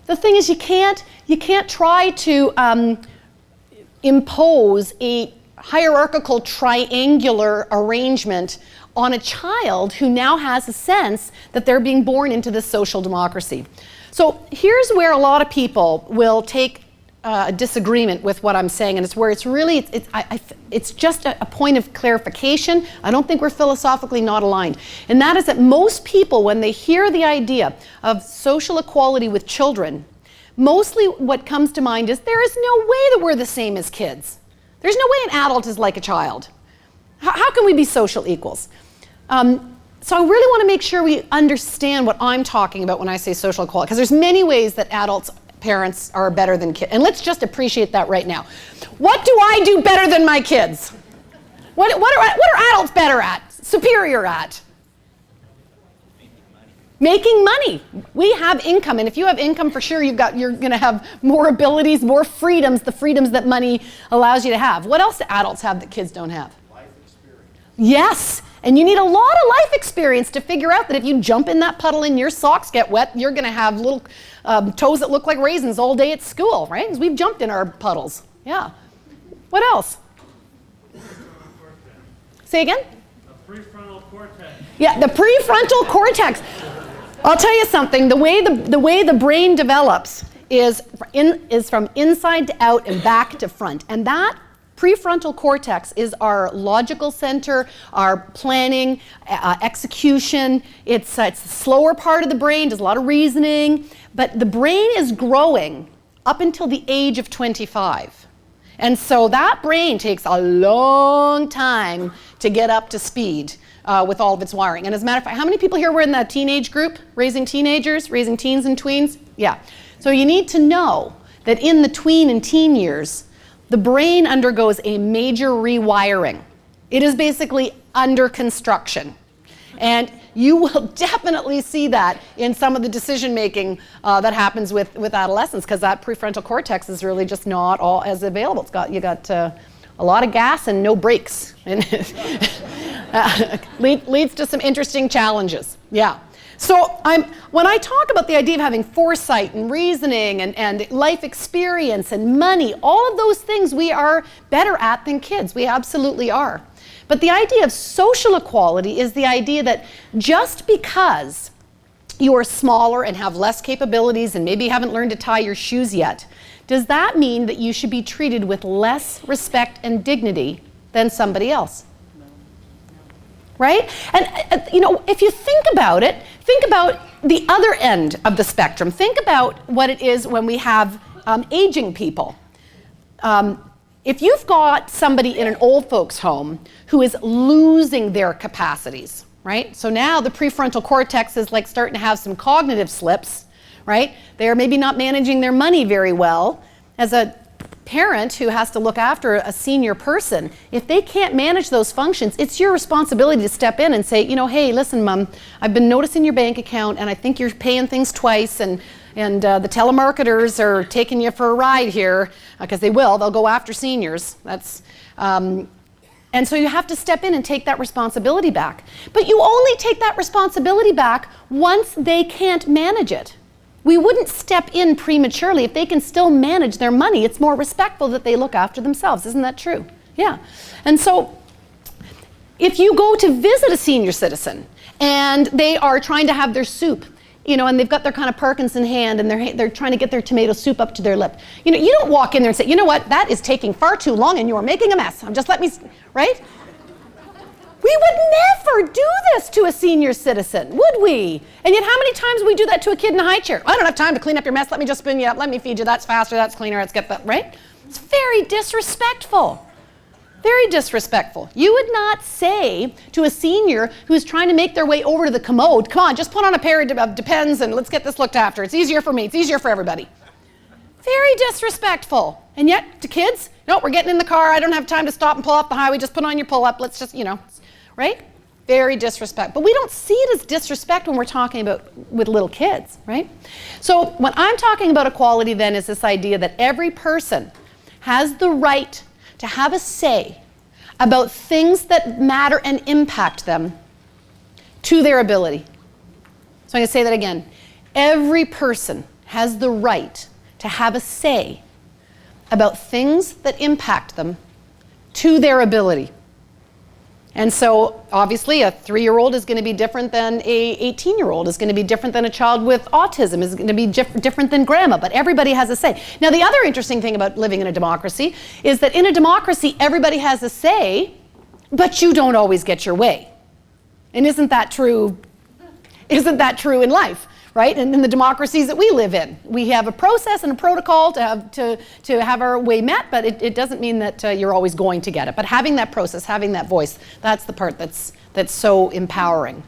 the thing is you can't try to impose a hierarchical triangular arrangement on a child who now has a sense that they're being born into this social democracy. So here's where a lot of people will take a disagreement with what I'm saying, and it's where it's really, it's just a point of clarification. I don't think we're philosophically not aligned. And that is that most people, when they hear the idea of social equality with children, mostly what comes to mind is there is no way that we're the same as kids. There's no way an adult is like a child. How can we be social equals? So I really want to make sure we understand what I'm talking about when I say social equality, because there's many ways that adults, parents are better than kids. And let's just appreciate that right now. What do I do better than my kids? What are adults better at, superior at? Making money. We have income, and if you have income, for sure you're going to have more abilities, more freedoms, the freedoms that money allows you to have. What else do adults have that kids don't have? Life experience. Yes, and you need a lot of life experience to figure out that if you jump in that puddle and your socks get wet, you're going to have little toes that look like raisins all day at school, right? Because we've jumped in our puddles. Yeah. What else? Say again? The prefrontal cortex. Yeah, the prefrontal cortex. I'll tell you something, the way the brain develops is from inside to out and back to front. And that prefrontal cortex is our logical center, our planning, execution. It's the slower part of the brain, does a lot of reasoning. But the brain is growing up until the age of 25. And so that brain takes a long time to get up to speed with all of its wiring. And as a matter of fact, how many people here were in that teenage group, raising teenagers, raising teens and tweens? Yeah. So you need to know that in the tween and teen years, the brain undergoes a major rewiring. It is basically under construction. And you will definitely see that in some of the decision making that happens with adolescents, because that prefrontal cortex is really just not all as available. You got a lot of gas and no brakes. And leads to some interesting challenges. Yeah. So when I talk about the idea of having foresight and reasoning and life experience and money, all of those things we are better at than kids. We absolutely are. But the idea of social equality is the idea that just because you are smaller and have less capabilities and maybe haven't learned to tie your shoes yet, does that mean that you should be treated with less respect and dignity than somebody else? Right? And if you think about it, think about the other end of the spectrum. Think about what it is when we have aging people. If you've got somebody in an old folks' home who is losing their capacities, right? So now the prefrontal cortex is like starting to have some cognitive slips, right? They're maybe not managing their money very well. As a parent who has to look after a senior person, if they can't manage those functions, it's your responsibility to step in and say, hey, listen, Mom, I've been noticing your bank account and I think you're paying things twice, and the telemarketers are taking you for a ride here, because they'll go after seniors. And so you have to step in and take that responsibility back. But you only take that responsibility back once they can't manage it. We wouldn't step in prematurely. If they can still manage their money, it's more respectful that they look after themselves. Isn't that true? Yeah. And so if you go to visit a senior citizen and they are trying to have their soup, and they've got their kind of Parkinson hand and they're trying to get their tomato soup up to their lip, you don't walk in there and say, you know what, that is taking far too long and you're making a mess. Just let me, right? We would never do this to a senior citizen, would we? And yet how many times we do that to a kid in a high chair? I don't have time to clean up your mess. Let me just spin you up. Let me feed you. That's faster. That's cleaner. Let's get that, right? It's very disrespectful. Very disrespectful. You would not say to a senior who's trying to make their way over to the commode, come on, just put on a pair of Depends and let's get this looked after. It's easier for me. It's easier for everybody. Very disrespectful. And yet to kids, no, we're getting in the car. I don't have time to stop and pull off the highway. Just put on your pull-up. Let's just, right? Very disrespectful. But we don't see it as disrespect when we're talking about with little kids, right? So when I'm talking about equality then is this idea that every person has the right to have a say about things that matter and impact them to their ability. So I'm going to say that again. Every person has the right to have a say about things that impact them to their ability. And so obviously a 3-year-old is going to be different than a 18-year-old, is going to be different than a child with autism, is going to be different than grandma, but everybody has a say. Now the other interesting thing about living in a democracy is that in a democracy everybody has a say, but you don't always get your way. And isn't that true? Isn't that true in life? Right? And in the democracies that we live in, we have a process and a protocol to have our way met, but it doesn't mean that you're always going to get it. But having that process, having that voice, that's the part that's so empowering.